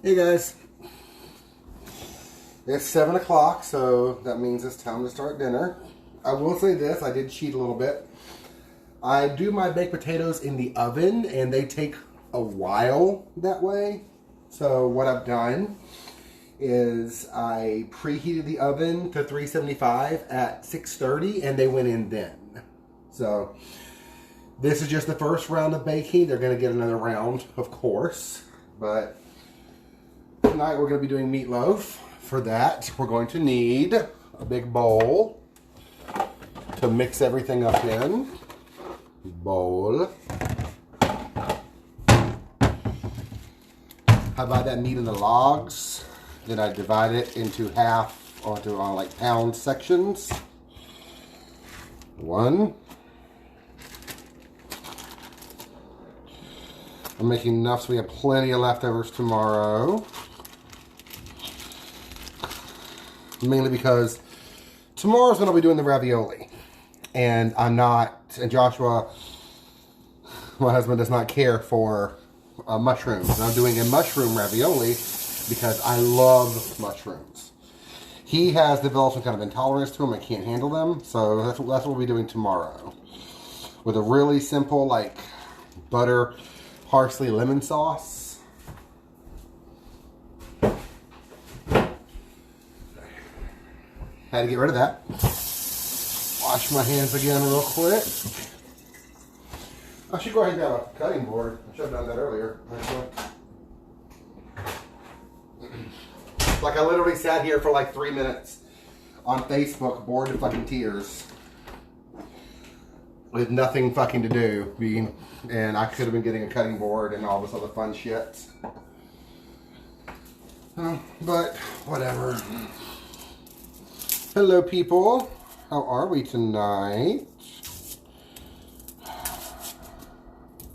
Hey guys, it's 7 o'clock, so that means it's time to start dinner. I will say this, I did cheat a little bit. I do my baked potatoes in the oven, and they take a while that way. So what I've done is I preheated the oven to 375 at 630, and they went in then. So this is just the first round of baking. They're going to get another round, of course, but tonight we're going to be doing meatloaf. For that, we're going to need a big bowl to mix everything up in. Bowl. I buy that meat in the logs. Then I divide it into half onto like pound sections. One. I'm making enough so we have plenty of leftovers tomorrow. Mainly because tomorrow's going to be doing the ravioli. And Joshua, my husband, does not care for mushrooms. And I'm doing a mushroom ravioli because I love mushrooms. He has developed some kind of intolerance to them and can't handle them. So that's what we'll be doing tomorrow. With a really simple, like, butter, parsley, lemon sauce. Had to get rid of that. Wash my hands again real quick. I should go ahead and grab a cutting board. I should have done that earlier. Like, I literally sat here for like 3 minutes on Facebook, bored to fucking tears, with nothing fucking to do. And I could have been getting a cutting board and all this other fun shit. But whatever. Hello, people. How are we tonight?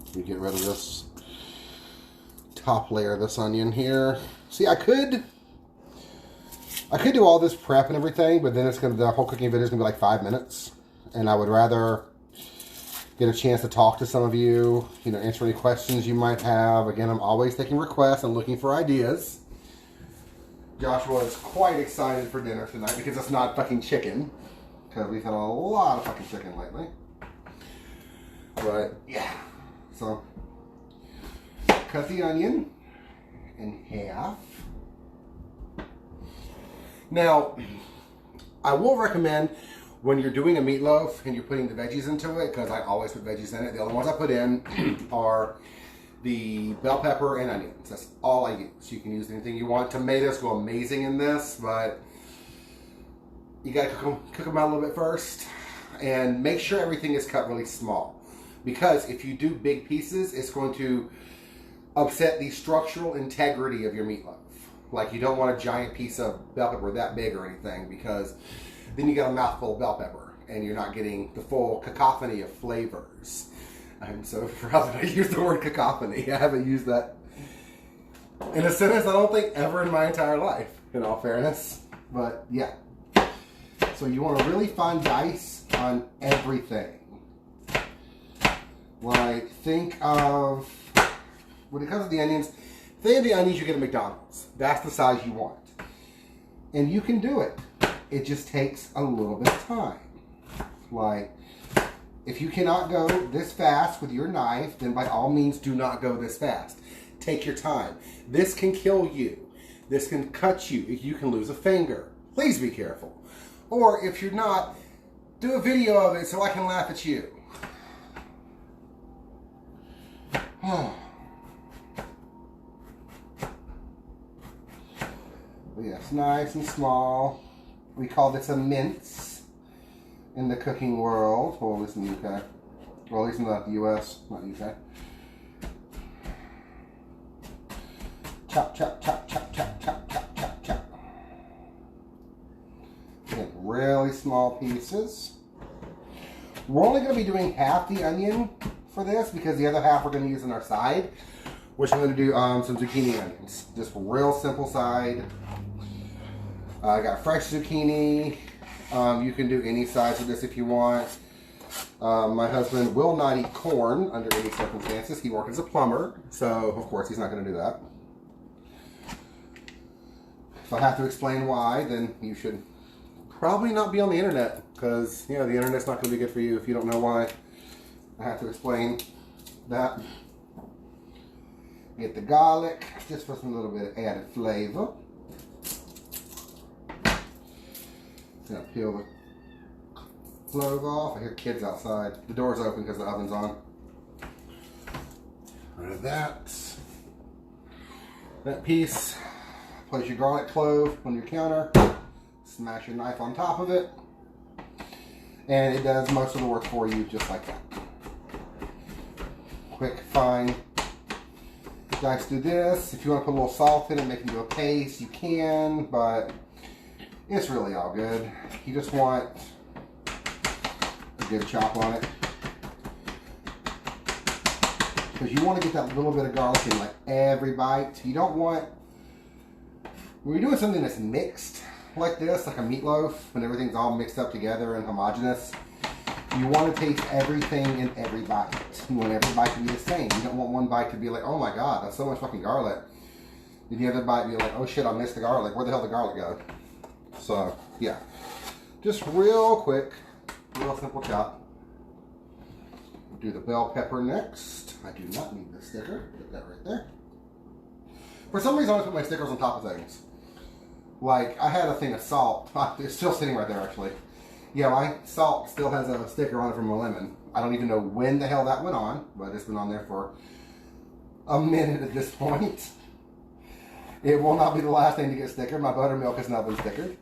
Let me get rid of this top layer of this onion here. See, I could do all this prep and everything, but then the whole cooking video is gonna be like 5 minutes, and I would rather get a chance to talk to some of you, answer any questions you might have. Again, I'm always taking requests and looking for ideas. Joshua is quite excited for dinner tonight because it's not fucking chicken. Because we've had a lot of fucking chicken lately. But, yeah. So, cut the onion in half. Now, I will recommend when you're doing a meatloaf and you're putting the veggies into it, because I always put veggies in it. The only ones I put in are the bell pepper and onions. That's all I use. You can use anything you want. Tomatoes go amazing in this, but you gotta cook them out a little bit first. And make sure everything is cut really small. Because if you do big pieces, it's going to upset the structural integrity of your meatloaf. Like, you don't want a giant piece of bell pepper that big or anything, because then you got a mouthful of bell pepper and you're not getting the full cacophony of flavors. I'm so proud that I used the word cacophony. I haven't used that in a sentence, I don't think, ever in my entire life, in all fairness. But yeah. So you want to really fine dice on everything. Like, think of, when it comes to the onions, think of the onions you get at McDonald's. That's the size you want. And you can do it. It just takes a little bit of time. Like, if you cannot go this fast with your knife, then by all means do not go this fast. Take your time. This can kill you. This can cut you. You can lose a finger. Please be careful. Or if you're not, do a video of it so I can laugh at you. Yes, nice and small. We call this a mince in the cooking world, or at least in the UK. Or at least in the US, not UK. Chop, chop, chop, chop, chop, chop, chop, chop, chop. Get really small pieces. We're only going to be doing half the onion for this because the other half we're going to use on our side, which I'm going to do some zucchini onions. Just real simple side. I got fresh zucchini. You can do any size of this if you want. My husband will not eat corn under any circumstances. He works as a plumber, so of course he's not going to do that. If I have to explain why, then you should probably not be on the internet, because, you know, the internet's not going to be good for you if you don't know why. I have to explain that. Get the garlic, just for some little bit of added flavor. Gonna peel the clove off. I hear kids outside. The door's open because the oven's on. Rid of that. That piece. Place your garlic clove on your counter. Smash your knife on top of it. And it does most of the work for you just like that. Quick, fine. Dice through this. If you want to put a little salt in it, make it into a paste, you can, but it's really all good. You just want a good chop on it. Because you want to get that little bit of garlic in like every bite. You don't want, when you're doing something that's mixed like this, like a meatloaf, when everything's all mixed up together and homogeneous, you want to taste everything in every bite. You want every bite to be the same. You don't want one bite to be like, oh my god, that's so much fucking garlic. And the other bite be like, oh shit, I missed the garlic. Where the hell did the garlic go? So, yeah. Just real quick, real simple chop. Do the bell pepper next. I do not need this sticker. Put that right there. For some reason, I always put my stickers on top of things. Like, I had a thing of salt. It's still sitting right there, actually. Yeah, my salt still has a sticker on it from a lemon. I don't even know when the hell that went on, but it's been on there for a minute at this point. It will not be the last thing to get stickered. My buttermilk has not been stickered.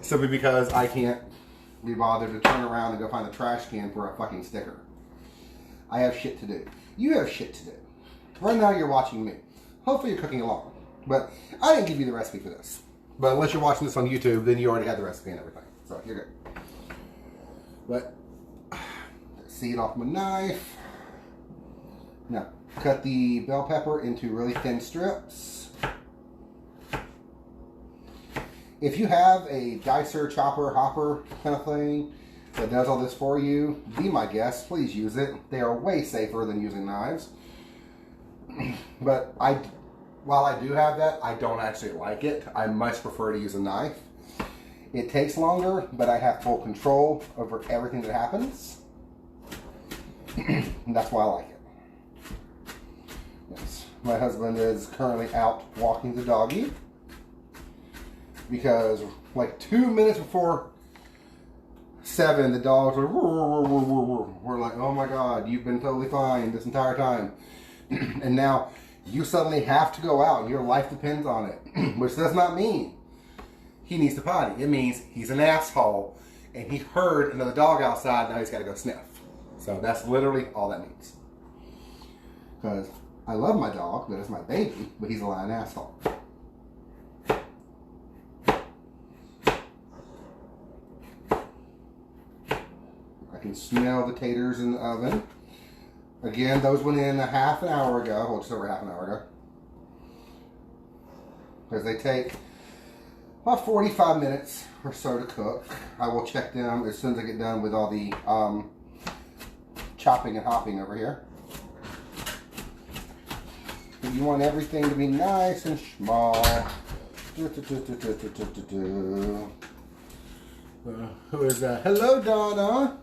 Simply because I can't be bothered to turn around and go find a trash can for a fucking sticker. I have shit to do. You have shit to do. Right now you're watching me. Hopefully you're cooking along. But I didn't give you the recipe for this. But unless you're watching this on YouTube, then you already have the recipe and everything. So you're good. But see it off my knife. Now cut the bell pepper into really thin strips. If you have a dicer, chopper, hopper kind of thing that does all this for you, be my guest. Please use it. They are way safer than using knives. But while I do have that, I don't actually like it. I much prefer to use a knife. It takes longer, but I have full control over everything that happens. And that's why I like it. Yes. My husband is currently out walking the doggy. Because like 2 minutes before 7, the dogs were we're like, oh my god, you've been totally fine this entire time. And now you suddenly have to go out and your life depends on it. Which does not mean he needs to potty. It means he's an asshole and he heard another dog outside, now he's got to go sniff. So that's literally all that means. Because I love my dog, but it's my baby, but he's a lying asshole. I can smell the taters in the oven. Again, those went in a half an hour ago, well, just over half an hour ago. Because they take about 45 minutes or so to cook. I will check them as soon as I get done with all the chopping and hopping over here. But you want everything to be nice and small. Who is that? Hello, Donna.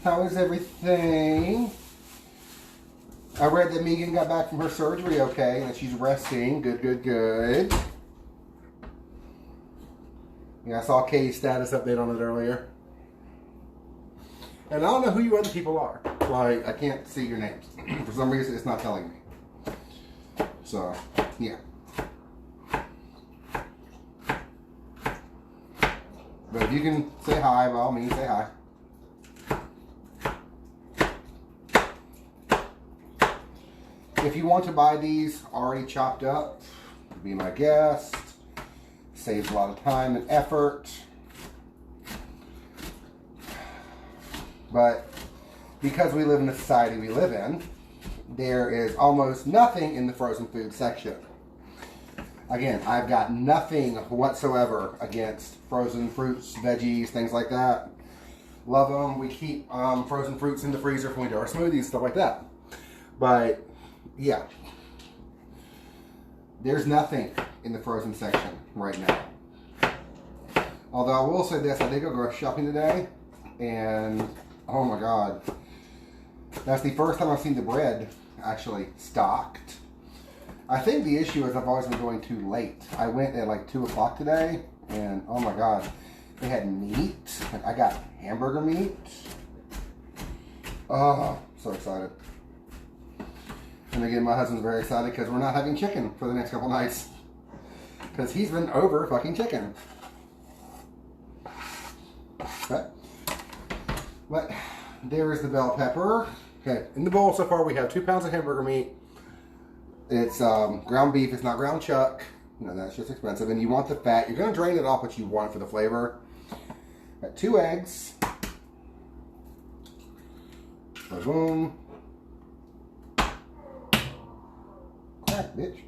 How is everything? I read that Megan got back from her surgery okay, and that she's resting. Good, good, good. Yeah, I saw Katie's status update on it earlier. And I don't know who you other people are. Like, I can't see your names. For some reason, it's not telling me. So, yeah. But if you can say hi, by all means, say hi. If you want to buy these already chopped up, be my guest. Saves a lot of time and effort. But because we live in the society we live in, there is almost nothing in the frozen food section. Again, I've got nothing whatsoever against frozen fruits, veggies, things like that. Love them. We keep frozen fruits in the freezer when we do our smoothies, stuff like that. But yeah, there's nothing in the frozen section right now. Although I will say this, I did go grocery shopping today, and oh my god, that's the first time I've seen the bread actually stocked. I think the issue is I've always been going too late. I went at like 2 o'clock today, and oh my god, they had meat. Like, I got hamburger meat. Oh, so excited. And again, my husband's very excited because we're not having chicken for the next couple nights. Because he's been over fucking chicken. Okay. But there is the bell pepper. Okay, in the bowl so far we have 2 pounds of hamburger meat. It's ground beef, it's not ground chuck. You know, that's just expensive. And you want the fat. You're going to drain it off, but you want it for the flavor. Got 2 eggs. Boom. Crack, bitch.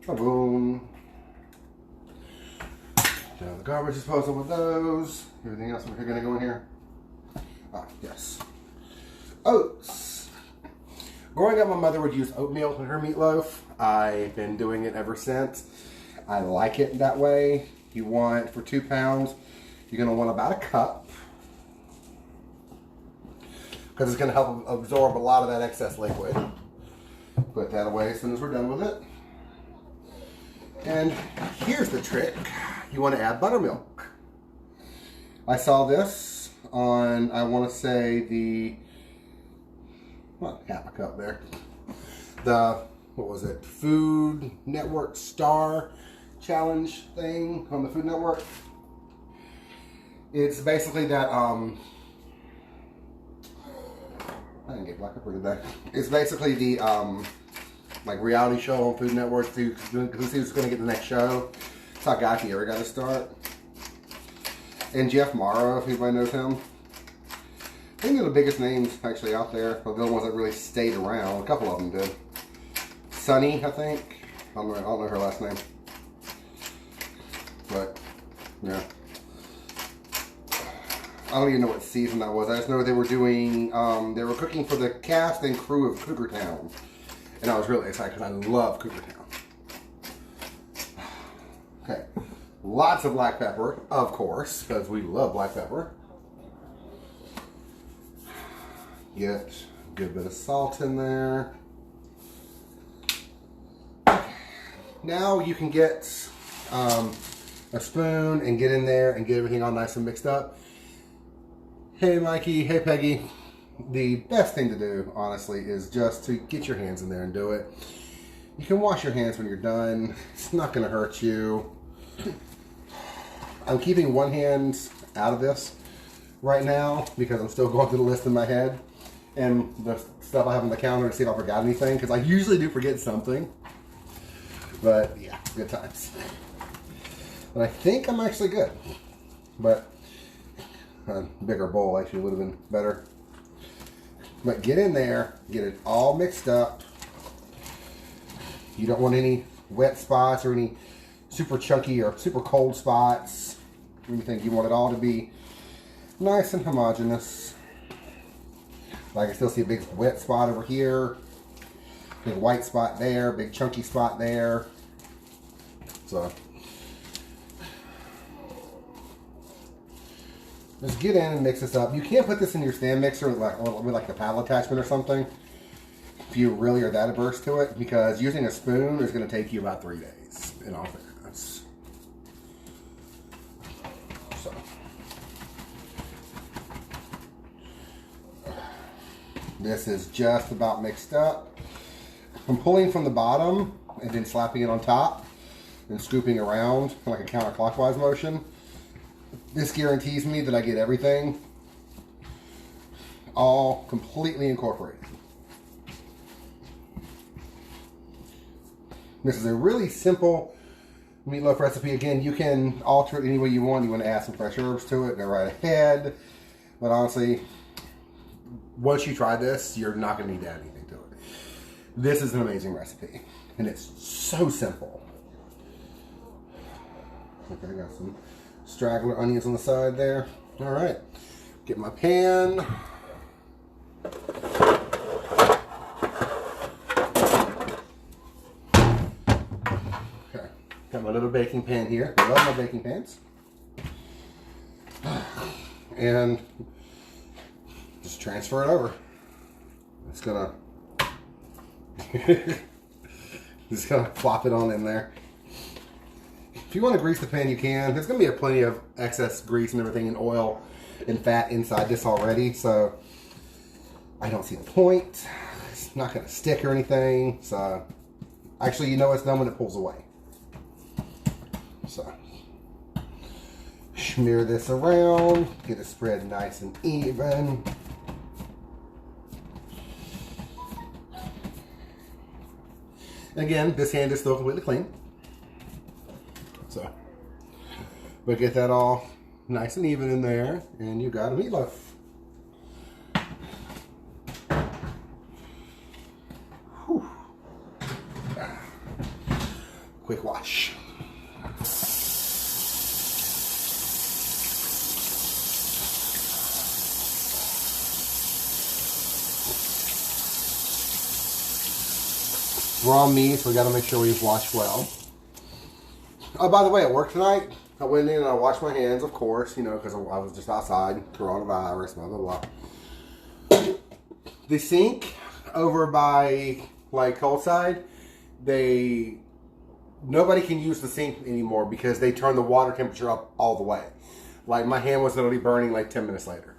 Boom. Down the garbage disposal with those. Everything else we're going to go in here. Ah, yes. Oats. Growing up, my mother would use oatmeal in her meatloaf. I've been doing it ever since. I like it that way. You want, for 2 pounds, you're going to want about a cup. Because it's going to help absorb a lot of that excess liquid. Put that away as soon as we're done with it. And here's the trick. You want to add buttermilk. I saw this on, I want to say the, well, half a cup there. The, what was it? Food Network Star Challenge thing on the Food Network. It's basically that, I didn't get black pepper today. It's basically the, like reality show on Food Network. Who's going to get the next show. It's how Guy Fieri got to start. And Jeff Morrow, if anybody knows him. I think they're the biggest names actually out there. But the ones that really stayed around. A couple of them did. Sunny, I think. I don't know her last name. But, yeah. I don't even know what season that was. I just know they were doing, they were cooking for the cast and crew of Cougar Town. And I was really excited because I love Cougar Town. Okay. Lots of black pepper, of course, because we love black pepper. Get a good bit of salt in there. Now you can get a spoon and get in there and get everything all nice and mixed up. Hey Mikey, hey Peggy. The best thing to do, honestly, is just to get your hands in there and do it. You can wash your hands when you're done. It's not going to hurt you. I'm keeping one hand out of this right now because I'm still going through the list in my head and the stuff I have on the counter to see if I forgot anything, because I usually do forget something. But yeah, good times. But I think I'm actually good. But a bigger bowl actually would have been better. But get in there, get it all mixed up. You don't want any wet spots or any super chunky or super cold spots or anything. You want it all to be nice and homogeneous. I can still see a big wet spot over here, big white spot there, big chunky spot there. So just get in and mix this up. You can't put this in your stand mixer with like the paddle attachment or something if you really are that averse to it, because using a spoon is going to take you about 3 days, in all fairness. So this is just about mixed up. I'm pulling from the bottom and then slapping it on top and scooping around in like a counterclockwise motion. This guarantees me that I get everything all completely incorporated. This is a really simple meatloaf recipe. Again, you can alter it any way you want. You want to add some fresh herbs to it, go right ahead. But honestly, once you try this, you're not going to need to add anything to it. This is an amazing recipe, and it's so simple. Okay, I got some straggler onions on the side there. All right, get my pan. Got my little baking pan here. I love my baking pans. And just transfer it over. It's gonna just gonna flop it on in there. If you want to grease the pan, you can. There's gonna be plenty of excess grease and everything and oil and fat inside this already, so I don't see the point. It's not gonna stick or anything. So actually, you know it's done when it pulls away. So smear this around, get it spread nice and even. Again, this hand is still completely clean. So, but get that all nice and even in there, and you got a meatloaf. Whew. Quick wash. Raw meat, so we got to make sure we've washed well. Oh, by the way, at work tonight, I went in and I washed my hands, of course, you know, because I was just outside, coronavirus, blah, blah, blah. The sink over by, like, cold side, nobody can use the sink anymore because they turn the water temperature up all the way. Like, my hand was literally burning like 10 minutes later.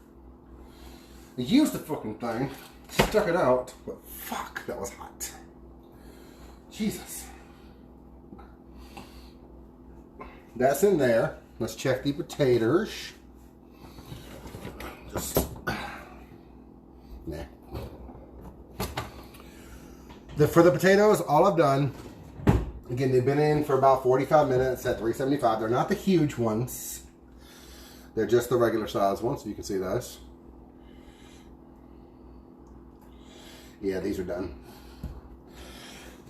I used the fucking thing, stuck it out, but fuck, that was hot. Jesus. That's in there. Let's check the potatoes. Just, nah. For the potatoes, all I've done, again, they've been in for about 45 minutes at 375. They're not the huge ones. They're just the regular size ones, so you can see those. Yeah, these are done.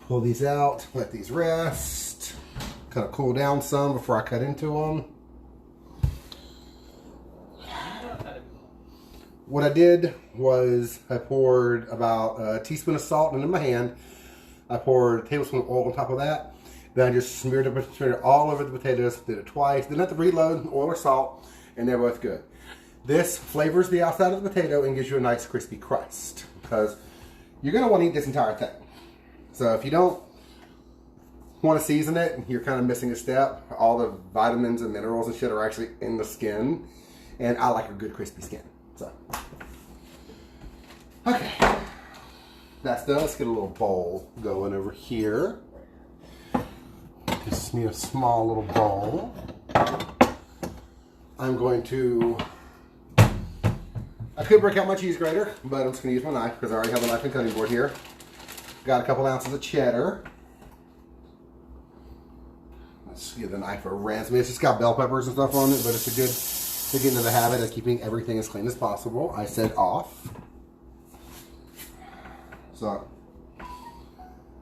Pull these out, let these rest, kind of cool down some before I cut into them. What I did was I poured about a teaspoon of salt into my hand. I poured a tablespoon of oil on top of that. Then I just smeared it all over the potatoes, did it twice. Didn't have to reload oil or salt, and they're both good. This flavors the outside of the potato and gives you a nice crispy crust, because you're going to want to eat this entire thing. So if you don't want to season it, you're kind of missing a step. All the vitamins and minerals and shit are actually in the skin. And I like a good crispy skin. So, okay. That's done. Let's get a little bowl going over here. Just need a small little bowl. I'm going to... I could break out my cheese grater, but I'm just going to use my knife because I already have a knife and cutting board here. Got a couple ounces of cheddar. Let's give the knife a rinse. I mean, it's just got bell peppers and stuff on it, but it's a good to get into the habit of keeping everything as clean as possible. I said off. So,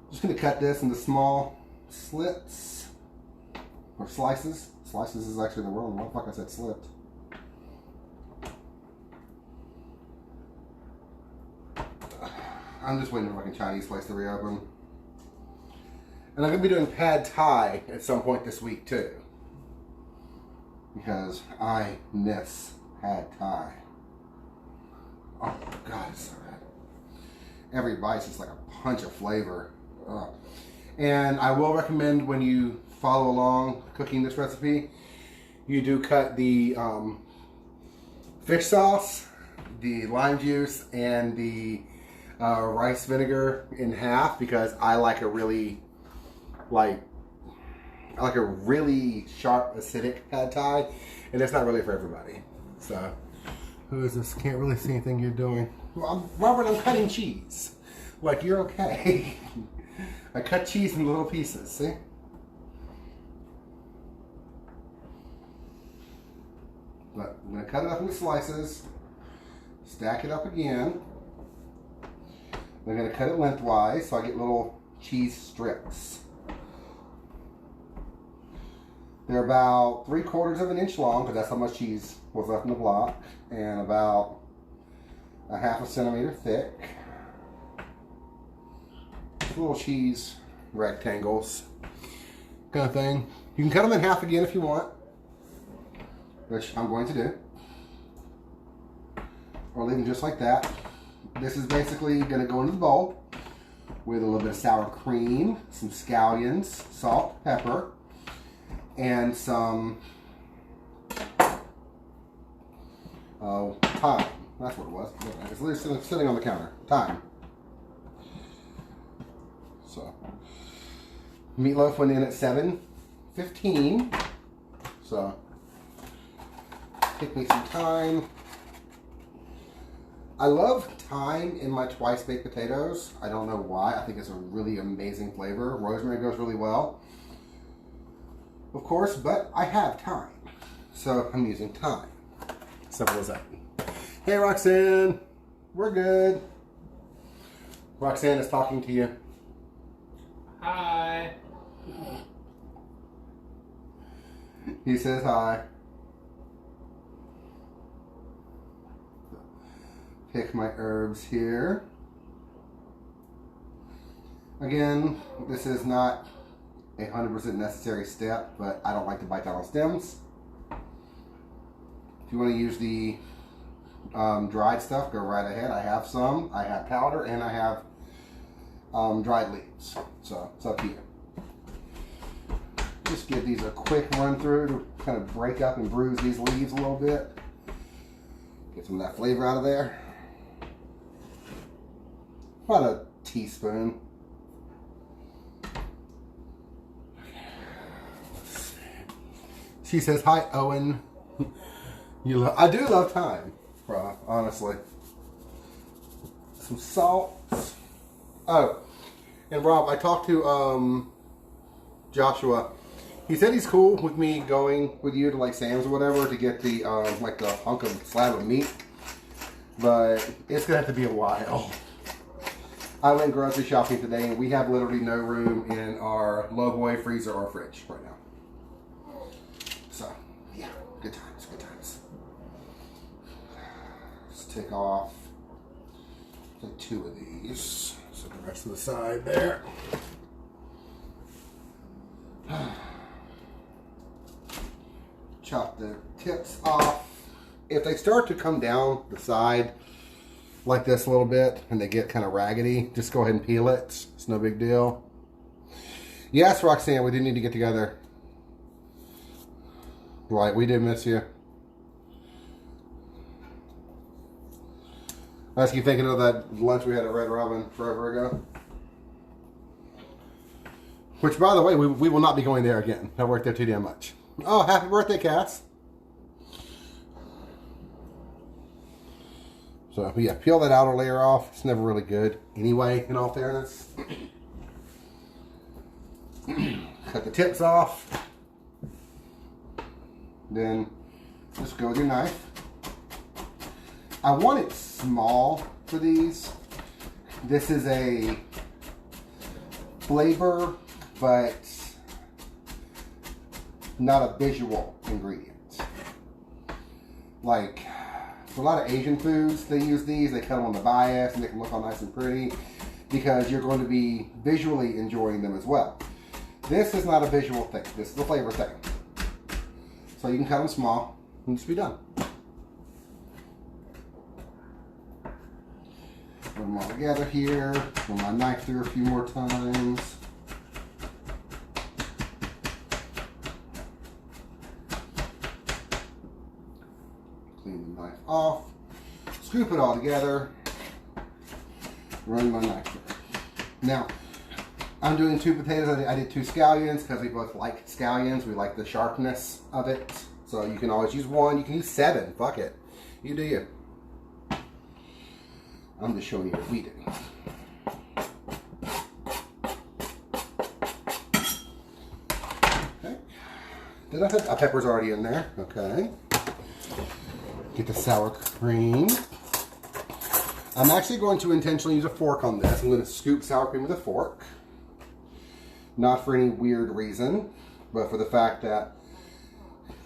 just going to cut this into small slits or slices. Slices is actually the wrong one. Fuck, I said slit. I'm just waiting for like a Chinese place to reopen. And I'm going to be doing pad Thai at some point this week too. Because I miss pad Thai. Oh my God, it's so good. Every bite's just like a punch of flavor. Ugh. And I will recommend when you follow along cooking this recipe, you do cut the fish sauce, the lime juice, and the rice vinegar in half, because I like a really sharp acidic pad Thai, and it's not really for everybody. So, who is this? Can't really see anything you're doing. Well, Robert, I'm cutting cheese. Like, you're okay. I cut cheese in little pieces, see? But I'm going to cut it up into slices, stack it up again. I'm going to cut it lengthwise so I get little cheese strips. They're about 3/4 of an inch long, because that's how much cheese was left in the block, and about a 1/2 centimeter thick. Little cheese rectangles. kind of thing. You can cut them in half again if you want, which I'm going to do. Or leave them just like that. This is basically going to go into the bowl with a little bit of sour cream, some scallions, salt, pepper, and some thyme. That's what it was. It's literally sitting on the counter. Thyme. So, meatloaf went in at 7:15. So, pick me some thyme. I love thyme in my twice baked potatoes. I don't know why. I think it's a really amazing flavor. Rosemary goes really well, of course, but I have thyme, so I'm using thyme. Simple as that. Hey, Roxanne. We're good. Roxanne is talking to you. Hi. He says hi. Pick my herbs here. Again, this is not a 100% necessary step, but I don't like to bite down on stems. If you want to use the dried stuff, go right ahead. I have some. I have powder and I have dried leaves. So it's up to you. Just give these a quick run through to kind of break up and bruise these leaves a little bit. Get some of that flavor out of there. About a teaspoon. She says, hi, Owen. I do love thyme, bro, honestly. Some salt. Oh, and Rob, I talked to Joshua. He said he's cool with me going with you to like Sam's or whatever to get the like the hunk of slab of meat, but it's gonna have to be a while. I went grocery shopping today and we have literally no room in our lowboy freezer or fridge right now. So yeah, good times, good times. Let's take off like 2 of these. So the rest of the side there. Chop the tips off. If they start to come down the side like this a little bit and they get kind of raggedy, just go ahead and peel it. It's no big deal. Yes, Roxanne, we do need to get together. Right, we did miss you. I just keep thinking of that lunch we had at Red Robin forever ago. Which, by the way, we will not be going there again. I worked there too damn much. Oh, happy birthday, Cass. So, yeah, peel that outer layer off. It's never really good anyway, in all fairness. Cut the tips off. Then, just go with your knife. I want it small for these. This is a flavor, but not a visual ingredient. Like, for a lot of Asian foods, they use these. They cut them on the bias and make them look all nice and pretty because you're going to be visually enjoying them as well. This is not a visual thing. This is a flavor thing. So you can cut them small and just be done. Put them all together here. Run my knife through a few more times. Clean the knife off. Scoop it all together. Run my knife through. Now, I'm doing 2 potatoes. I did 2 scallions because we both like scallions. We like the sharpness of it. So you can always use 1. You can use 7. Fuck it. You do you. I'm just showing you what we do. Okay. Did I have pepper's already in there? Okay. Get the sour cream. I'm actually going to intentionally use a fork on this. I'm going to scoop sour cream with a fork. Not for any weird reason, but for the fact that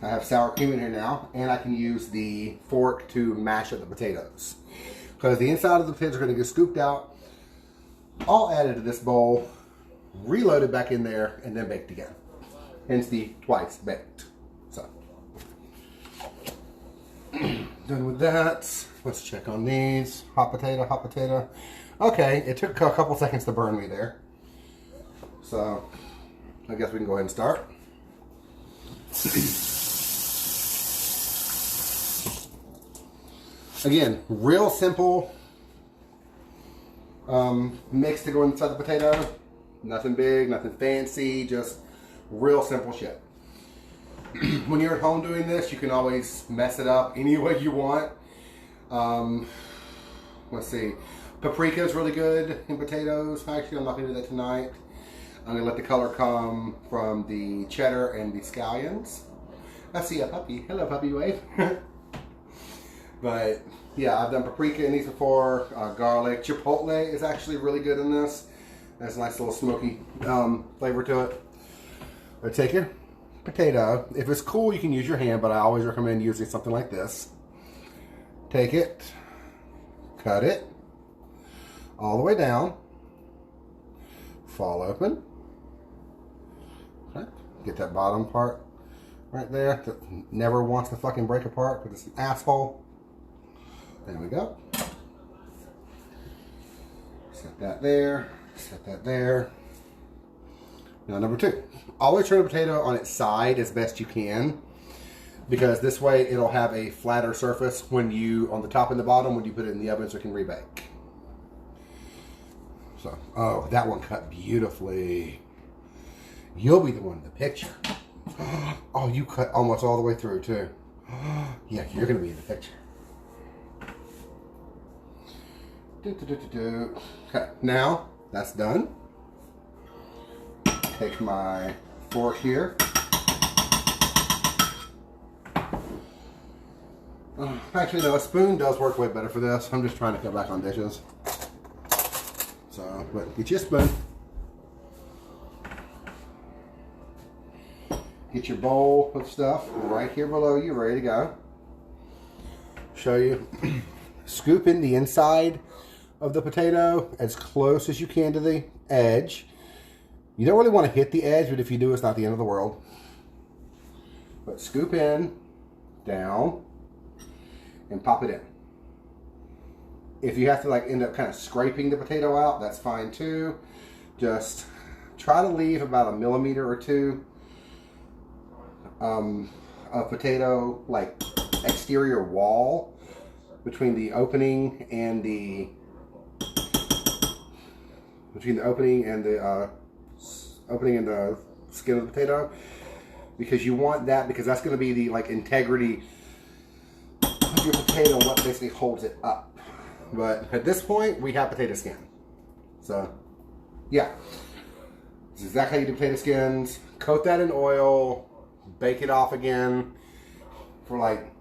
I have sour cream in here now, and I can use the fork to mash up the potatoes. Because the inside of the potatoes are going to get scooped out, all added to this bowl, reloaded back in there, and then baked again. hence the twice baked. So, done with that. Let's check on these. Hot potato, hot potato. Okay, it took a couple seconds to burn me there. So, I guess we can go ahead and start. Again, real simple mix to go inside the potato. Nothing big, nothing fancy, just real simple shit. When you're at home doing this, you can always mess it up any way you want. Let's see. Paprika is really good in potatoes. Actually, I'm not going to do that tonight. I'm going to let the color come from the cheddar and the scallions. I see a puppy. Hello, puppy, wave. But yeah, I've done paprika in these before. Garlic. Chipotle is actually really good in this. There's a nice little smoky flavor to it. But take your potato. If it's cool, you can use your hand, but I always recommend using something like this. Take it, cut it all the way down, fall open. Okay. Get that bottom part right there that never wants to fucking break apart because it's an asshole. There we go. Set that there, set that there. Now number 2, always turn the potato on its side as best you can, because this way it'll have a flatter surface when you, on the top and the bottom, when you put it in the oven so it can rebake. So, oh, that one cut beautifully. You'll be the one in the picture. Oh, you cut almost all the way through too. Yeah, you're gonna be in the picture. Okay, now that's done. Take my fork here. Actually, no, a spoon does work way better for this. I'm just trying to cut back on dishes. So, but get you a spoon. Get your bowl of stuff right here below you, ready to go. Show you. Scoop in the inside of the potato as close as you can to the edge. You don't really want to hit the edge, but if you do, it's not the end of the world. But scoop in, down, and pop it in. If you have to like end up kind of scraping the potato out, that's fine too. Just try to leave about 1 millimeter or 2 of potato like exterior wall between the opening and the opening and the skin of the potato, because you want that, because that's going to be the like integrity of your potato, what basically holds it up. But at this point, we have potato skin. So, yeah. This is exactly how you do potato skins. Coat that in oil. Bake it off again for like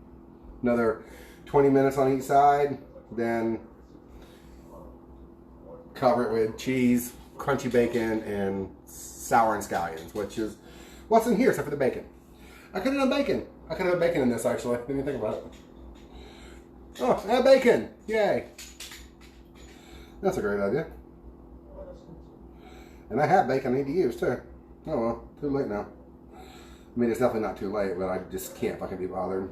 another 20 minutes on each side. Then cover it with cheese, crunchy bacon, and sour and scallions, which is what's in here except for the bacon. I could have done bacon. I could have done bacon in this actually. Didn't even think about it. Oh, add bacon! Yay! That's a great idea. And I have bacon I need to use too. Oh well, too late now. I mean, it's definitely not too late, but I just can't fucking be bothered.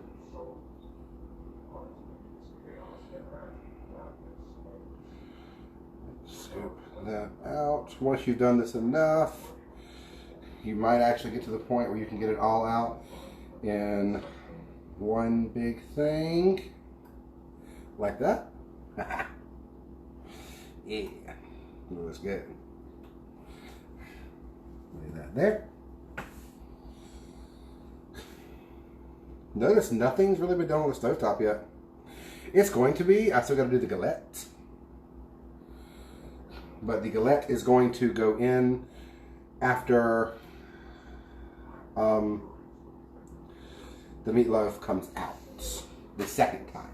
Scoop that out. Once you've done this enough, you might actually get to the point where you can get it all out in one big thing. Like that. Yeah. Looks good. Lay that there. Notice nothing's really been done on the stovetop yet. It's going to be. I still got to do the galette. But the galette is going to go in after the meatloaf comes out the second time.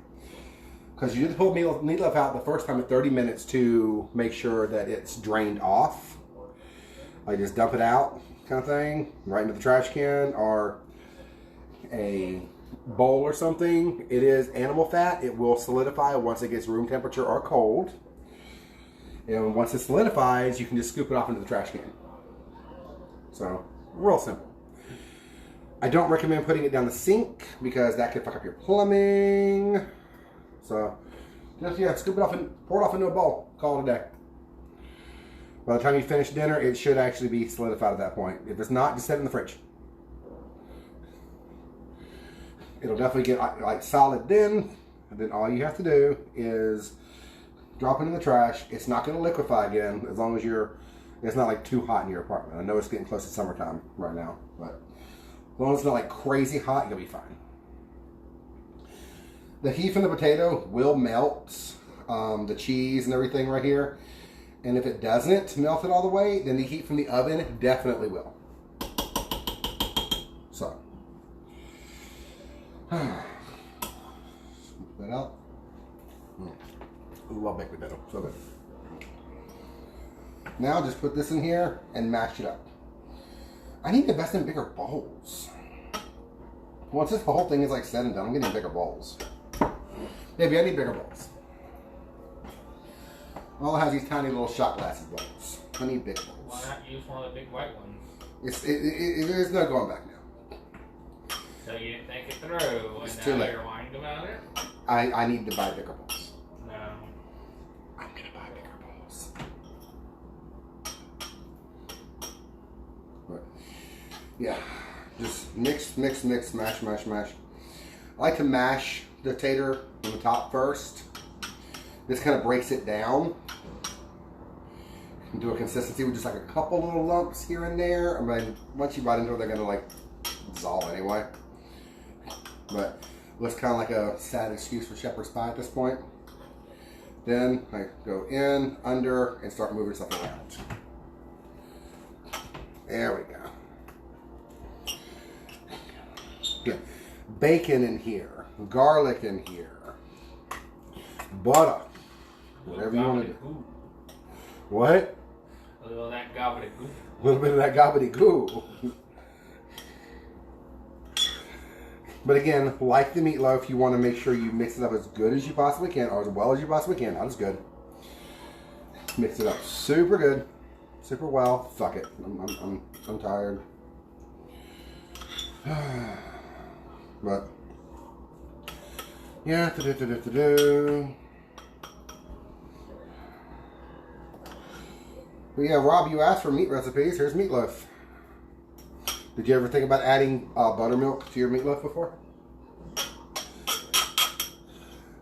Because you just pull meatloaf out the first time at 30 minutes to make sure that it's drained off. Like just dump it out kind of thing, right into the trash can or a bowl or something. It is animal fat. It will solidify once it gets room temperature or cold. And once it solidifies, you can just scoop it off into the trash can. So, real simple. I don't recommend putting it down the sink because that could fuck up your plumbing. So, just, yeah, scoop it off and pour it off into a bowl. Call it a day. By the time you finish dinner, it should actually be solidified at that point. If it's not, just set it in the fridge. It'll definitely get like solid then. And then all you have to do is drop it in the trash. It's not going to liquefy again as long as it's not like too hot in your apartment. I know it's getting close to summertime right now, but as long as it's not like crazy hot, you'll be fine. The heat from the potato will melt the cheese and everything right here. And if it doesn't melt it all the way, then the heat from the oven definitely will. So. Scoop that out. Ooh, I'll bake potato. So good. Now just put this in here and mash it up. I need to invest in bigger bowls. Once this whole thing is like said and done, I'm getting bigger bowls. Maybe I need bigger bowls. All it has these tiny little shot glasses bowls. I need big bowls. Why not use one of the big white ones? It's no going back now. So you didn't think it through, It's and too now late. you're whining about it? I need to buy bigger bowls. No. I'm gonna buy bigger bowls. But yeah, just mix, mash. I like to mash the tater on the top first. This kind of breaks it down into a consistency with just like a couple little lumps here and there. I mean, once you bite into it, they're gonna like dissolve anyway. But it looks kind of like a sad excuse for shepherd's pie at this point. Then I go in, under, and start moving stuff around. There we go. Yeah. Bacon in here, garlic in here, butter, whatever you want to do. What? A little of that gobbledygook. A little bit of that gobbledygook. But again, like the meatloaf, you want to make sure you mix it up as good as you possibly can, or as well as you possibly can, not as good. Mix it up super good, super well. Fuck it, I'm tired. But yeah, But yeah, Rob, you asked for meat recipes. Here's meatloaf. Did you ever think about adding buttermilk to your meatloaf before?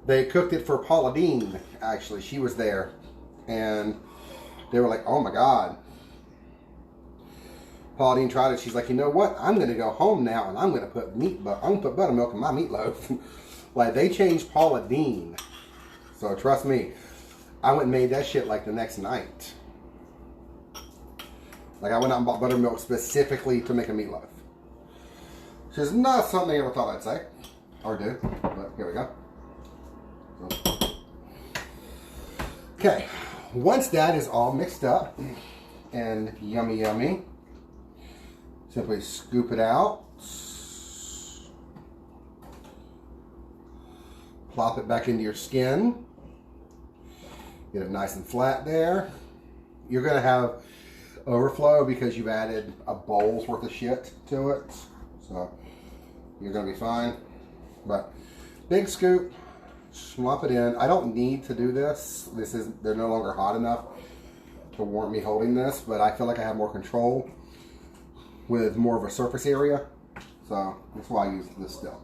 They cooked it for Paula Dean, actually. She was there. And they were like, oh my God. Paula Dean tried it. She's like, you know what? I'm going to go home now and I'm going to put buttermilk in my meatloaf. Like, they changed Paula Dean. So trust me, I went and made that shit like the next night. Like, I went out and bought buttermilk specifically to make a meatloaf. Which is not something I ever thought I'd say. Or do. But here we go. So. Okay. Once that is all mixed up and yummy, simply scoop it out. Plop it back into your skin. Get it nice and flat there. You're going to have overflow because you've added a bowl's worth of shit to it, so you're gonna be fine. But big scoop, slop it in. I don't need to do this. They're no longer hot enough to warrant me holding this, but I feel like I have more control with more of a surface area, so that's why I use this still.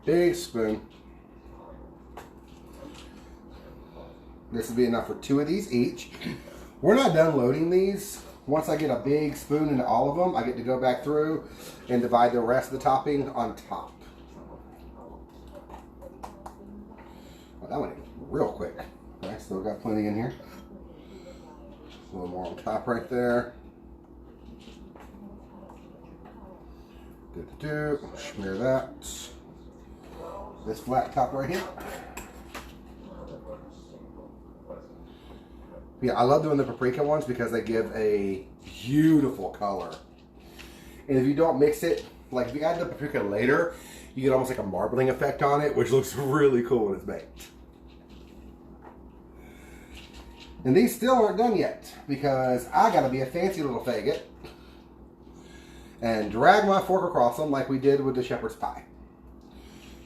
Big spoon. This will be enough for 2 of these each. We're not done loading these. Once I get a big spoon into all of them, I get to go back through and divide the rest of the topping on top. Well, that went real quick. Okay, still got plenty in here. A little more on top right there. Smear that. This flat top right here. Yeah, I love doing the paprika ones because they give a beautiful color. And if you don't mix it, like if you add the paprika later, you get almost like a marbling effect on it, which looks really cool when it's baked. And these still aren't done yet because I gotta be a fancy little faggot and drag my fork across them like we did with the shepherd's pie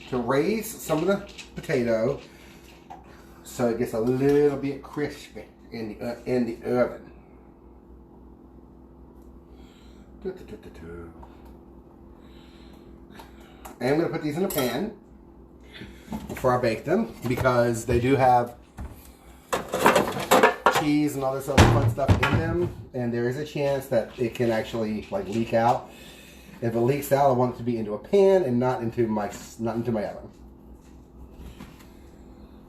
to raise some of the potato so it gets a little bit crispy in the oven. And I'm going to put these in a pan before I bake them because they do have cheese and all this other fun stuff in them, and there is a chance that it can actually like leak out. If it leaks out, I want it to be into a pan and not into my oven.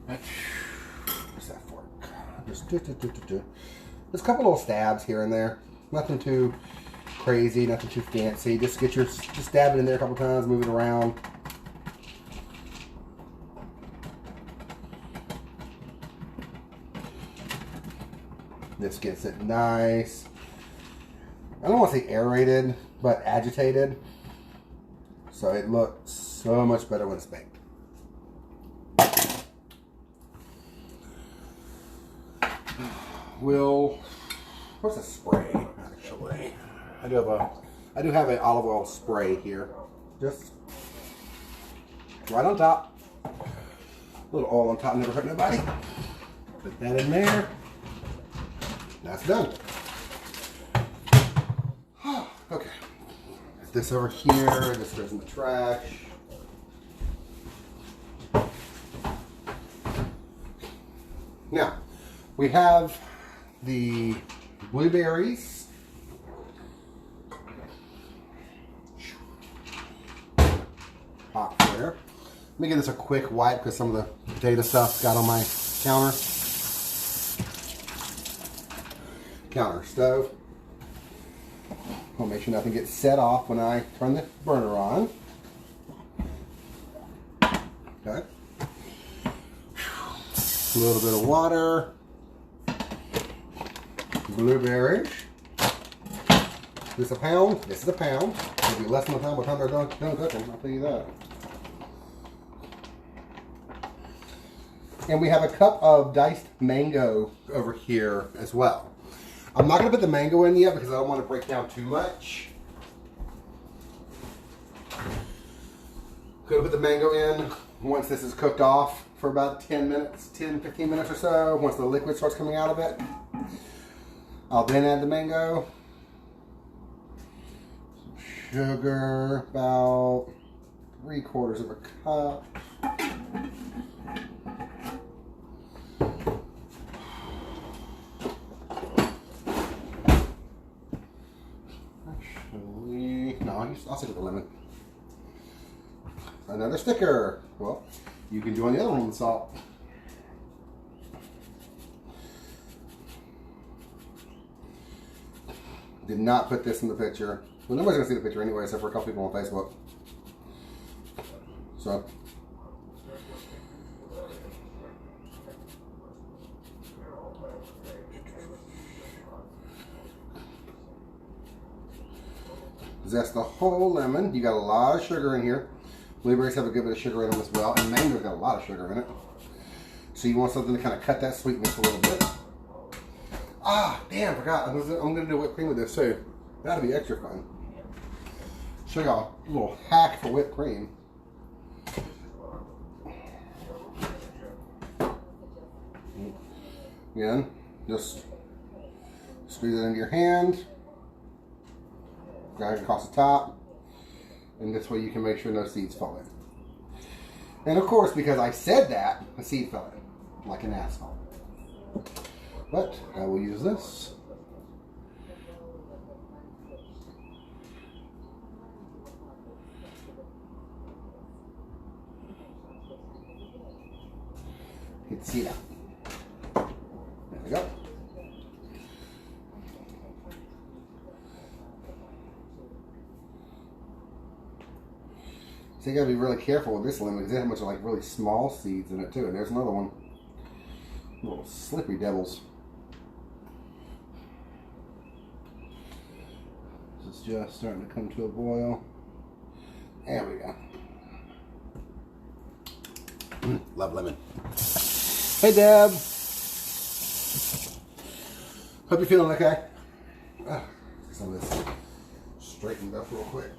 Where's that fork? Just there's a couple little stabs here and there. Nothing too crazy, nothing too fancy. Just stab it in there a couple times, move it around. This gets it nice. I don't want to say aerated, but agitated. So it looks so much better when it's baked. What's a spray actually? I do have an olive oil spray here. Just right on top. A little oil on top, never hurt nobody. Put that in there. That's done. Okay. Put this over here. This goes in the trash. Now, we have the blueberries. Pop there. Let me give this a quick wipe because some of the potato stuff got on my counter stove. I'll make sure nothing gets set off when I turn the burner on. Okay. A little bit of water. Blueberries. This is a pound. This is a pound. It'll be less than a pound by the time they're done cooking. I'll tell you that. And we have a cup of diced mango over here as well. I'm not going to put the mango in yet because I don't want to break down too much. Going to put the mango in once this is cooked off for about 10 minutes, 10-15 minutes or so. Once the liquid starts coming out of it, I'll then add the mango. Sugar, about 3/4 of a cup. I'll stick with the lemon. Another sticker. Well, you can join the other one with salt. Did not put this in the picture. Well, nobody's gonna see the picture anyway, except for a couple people on Facebook. So. Zest the whole lemon. You got a lot of sugar in here. Blueberries have a good bit of sugar in them as well, and mango's got a lot of sugar in it. So you want something to kind of cut that sweetness a little bit. Ah, damn, forgot. I'm gonna do whipped cream with this too. That'll be extra fun. Show y'all a little hack for whipped cream. Again, just squeeze it into your hand. Grind it across the top, and this way you can make sure no seeds fall in. And of course, because I said that, a seed fell in, like an asshole. But I will use this. Get the seed out. There we go. So you gotta be really careful with this lemon because they have a bunch of like really small seeds in it too. And there's another one. Little slippery devils. This is just starting to come to a boil. There we go. Love lemon. Hey Deb. Hope you're feeling okay. Some of this straighten it up real quick.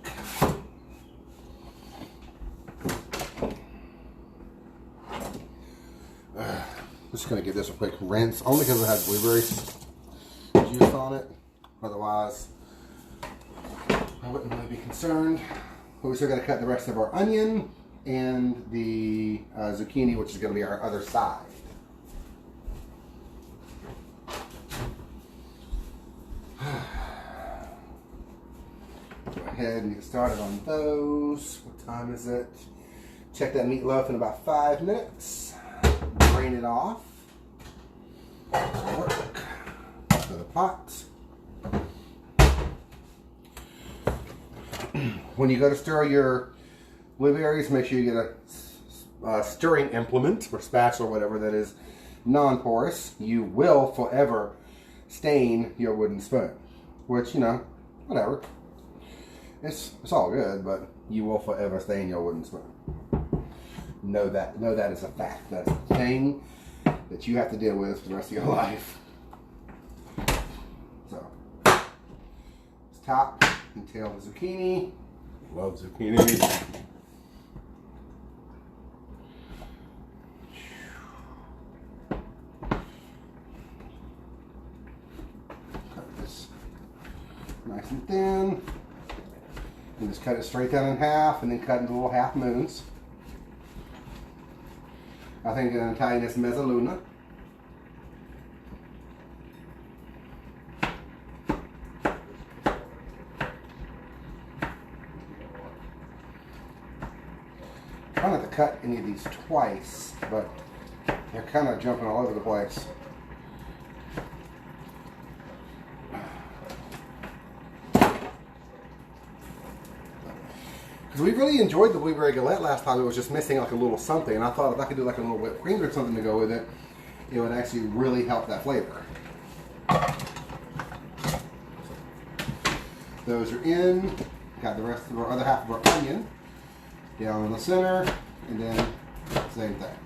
Just gonna give this a quick rinse, only because it has blueberry juice on it. Otherwise, I wouldn't really be concerned. But we still gotta cut the rest of our onion and the zucchini, which is gonna be our other side. Go ahead and get started on those. What time is it? Check that meatloaf in about 5 minutes. Drain it off. Work. To the pot. When you go to stir your blueberries, make sure you get a stirring implement or spatula or whatever that is non-porous. You will forever stain your wooden spoon, which, you know, whatever. It's all good, but you will forever stain your wooden spoon. Know that is a fact. That's a thing that you have to deal with for the rest of your life. So, let's top and tail the zucchini. Love zucchini. Cut this nice and thin. And just cut it straight down in half and then cut into little half moons. I think in Italian it's mezzaluna. I don't have to cut any of these twice, but they're kind of jumping all over the place. Because we really enjoyed the Blueberry Galette last time. It was just missing like a little something, and I thought if I could do like a little whipped cream or something to go with it, it would actually really help that flavor. Those are in. Got the rest of our other half of our onion down in the center, and then same thing.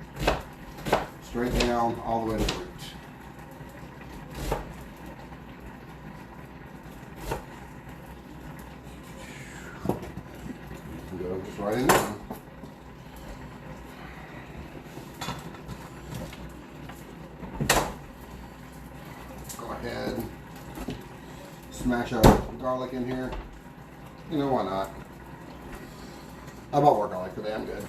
Straight down all the way to the root. Go just right in there. Go ahead, smash our garlic in here. You know, why not? I bought more garlic today, I'm good.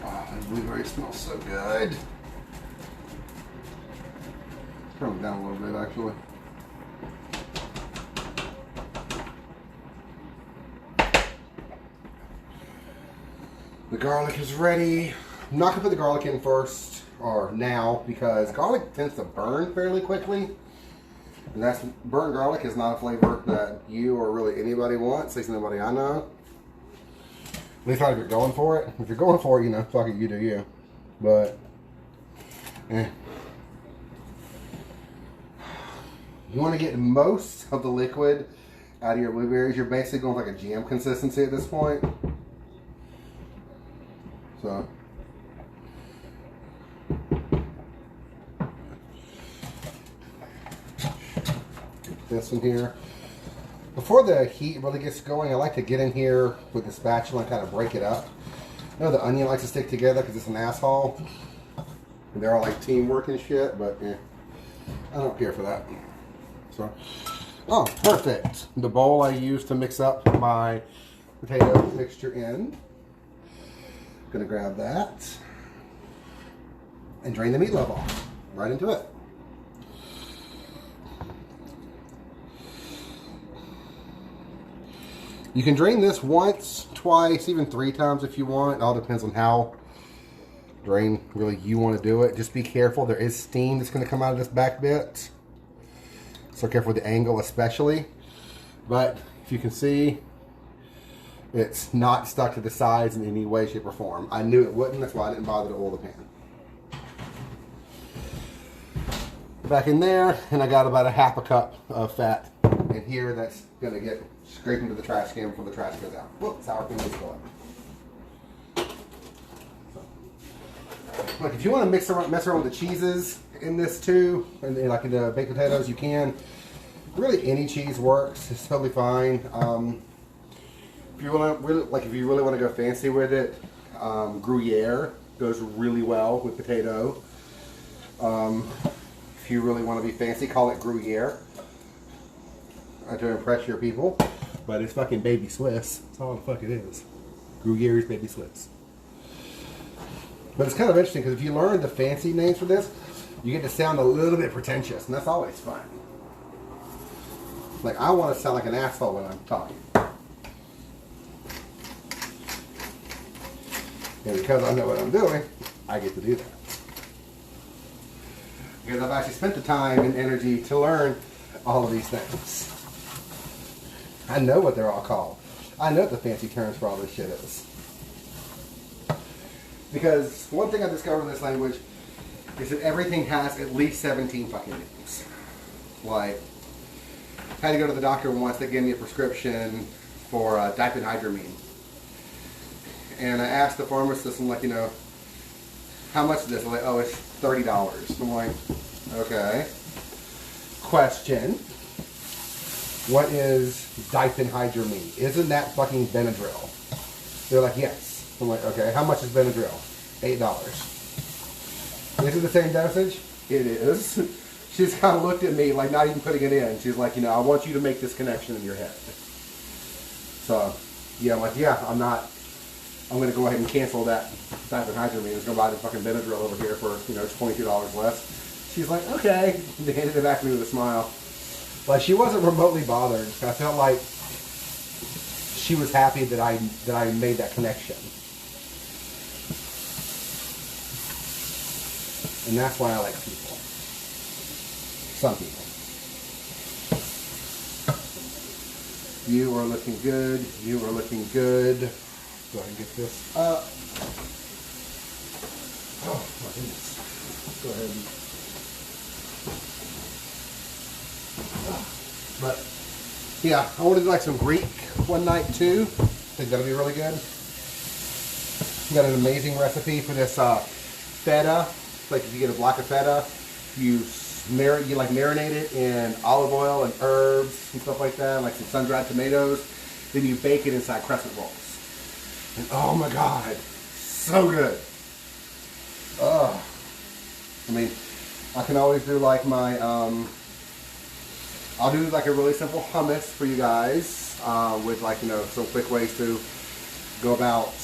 Oh, that blueberry smells so good. Turn them down a little bit, actually. The garlic is ready. I'm not gonna put the garlic in first or now because garlic tends to burn fairly quickly. And burnt garlic is not a flavor that you or really anybody wants, at least nobody I know. At least not if you're going for it. If you're going for it, you know, fuck it, you do you. But, you want to get most of the liquid out of your blueberries. You're basically going with like a jam consistency at this point. So. This one here. Before the heat really gets going, I like to get in here with the spatula and kind of break it up. I know the onion likes to stick together because it's an asshole. And they're all like teamwork and shit, but I don't care for that. So, oh, perfect. The bowl I use to mix up my potato mixture in. Gonna grab that and drain the meatloaf off. Right into it. You can drain this once, twice, even 3 times if you want. It all depends on how really you want to do it. Just be careful. There is steam that's going to come out of this back bit. So careful with the angle especially. But if you can see, it's not stuck to the sides in any way, shape, or form. I knew it wouldn't. That's why I didn't bother to oil the pan. Back in there, and I got about a half a cup of fat in here that's going to get scraped into the trash can before the trash goes out. Whoop, sour cream is going. Look, if you want to mess around with the cheeses, in this too, and like in the baked potatoes, you can. Really, any cheese works. It's totally fine. If you really want to go fancy with it, Gruyere goes really well with potato. If you really want to be fancy, call it Gruyere. To impress your people, but it's fucking baby Swiss. That's all the fuck it is. Gruyere's baby Swiss. But it's kind of interesting because if you learn the fancy names for this, you get to sound a little bit pretentious, and that's always fun. Like, I want to sound like an asshole when I'm talking. And because I know what I'm doing, I get to do that. Because I've actually spent the time and energy to learn all of these things. I know what they're all called. I know what the fancy terms for all this shit is. Because one thing I discovered in this language is that everything has at least 17 fucking names. Like, I had to go to the doctor once. They gave me a prescription for diphenhydramine. And I asked the pharmacist, I'm like, you know, how much is this? I'm like, oh, it's $30. I'm like, okay. Question. What is diphenhydramine? Isn't that fucking Benadryl? They're like, yes. I'm like, okay, how much is Benadryl? $8. Is it the same dosage? It is. She's kind of looked at me like not even putting it in. She's like, you know, I want you to make this connection in your head. So, yeah, I'm like, yeah, I'm going to go ahead and cancel that diphenhydramine. I'm going to buy the fucking Benadryl over here for, you know, $22 less. She's like, okay. They handed it back to me with a smile. Like, she wasn't remotely bothered. I felt like she was happy that I made that connection. And that's why I like people. Some people. You are looking good. You are looking good. Go ahead and get this up. Oh my goodness. Go ahead and... But yeah, I ordered like some Greek one night too. I think that'll be really good. We got an amazing recipe for this feta. Like if you get a block of feta, you like marinate it in olive oil and herbs and stuff like that, like some sun-dried tomatoes. Then you bake it inside crescent rolls. And oh my god, so good. Ugh. I mean, I can always do like my I'll do like a really simple hummus for you guys with like, you know, some quick ways to go about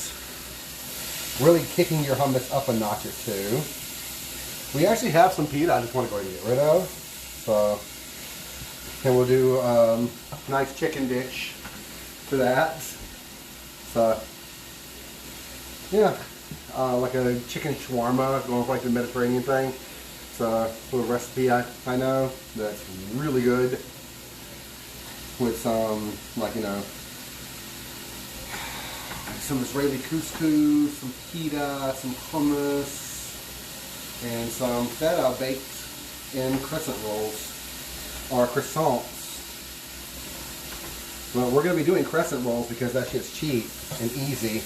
really kicking your hummus up a notch or two. We actually have some pita I just want to go ahead and get rid of. So, and we'll do a nice chicken dish for that. So, yeah, like a chicken shawarma going for like the Mediterranean thing. It's a little recipe I know that's really good with some, like, you know, some Israeli couscous, some pita, some hummus, and some feta baked in crescent rolls or croissants. Well, we're going to be doing crescent rolls because that shit's cheap and easy.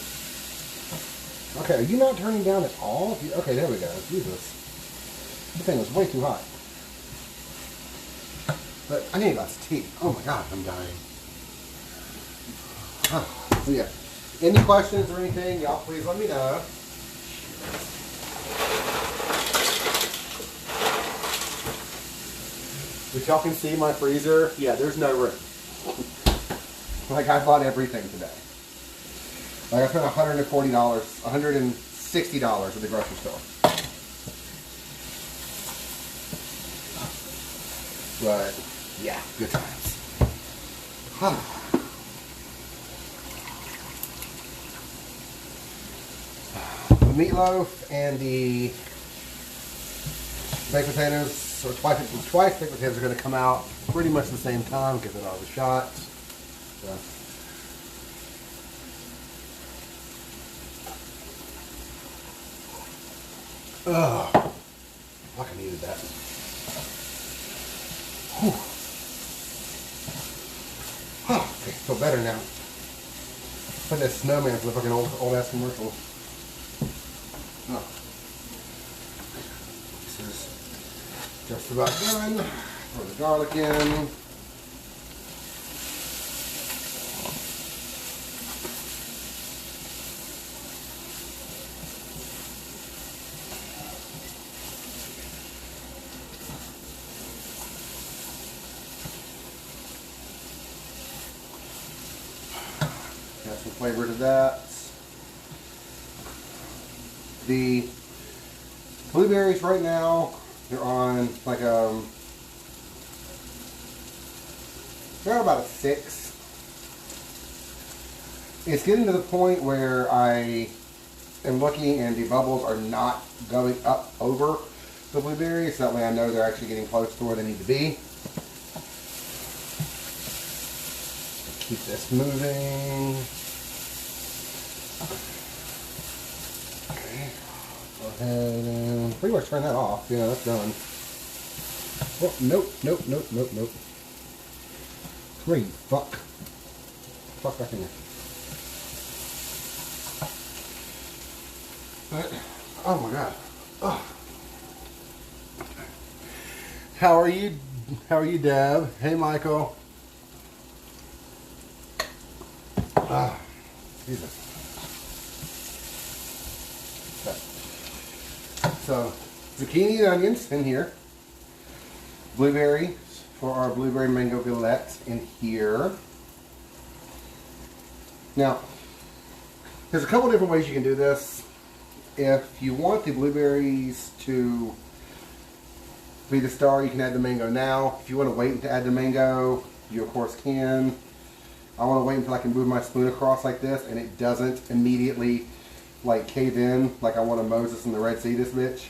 Okay, are you not turning down at all? Okay, there we go. Jesus. The thing was way too hot. But I need a glass of tea. Oh my god, I'm dying. So yeah. Any questions or anything, y'all please let me know. If y'all can see my freezer, yeah, there's no room. Like, I bought everything today. Like, I spent $140, $160 at the grocery store. But, yeah, good times. The meatloaf and the baked potatoes, or twice baked potatoes, are going to come out pretty much the same time, give it all the shots. So. Ugh. Fuck, I needed that. Whew. Oh, okay, feel better now. Put that snowman for the fucking old ass commercial. Just about done. Throw the garlic in. Add some flavor to that. The blueberries right now, they're on like they're about a 6. It's getting to the point where I am looking and the bubbles are not going up over the blueberries, so that way I know they're actually getting close to where they need to be. Keep this moving. Okay. Go ahead and pretty much turn that off. Yeah, that's done. Oh, nope. Come here, you fuck. Fuck back in there. Oh my god. Oh. How are you? How are you, Deb? Hey, Michael. Ah, Jesus. Okay. So, zucchini and onions in here. Blueberries for our blueberry mango galette in here. Now, there's a couple different ways you can do this. If you want the blueberries to be the star, you can add the mango now. If you want to wait to add the mango, you of course can. I want to wait until I can move my spoon across like this and it doesn't immediately like cave in like I want to Moses in the Red Sea this bitch.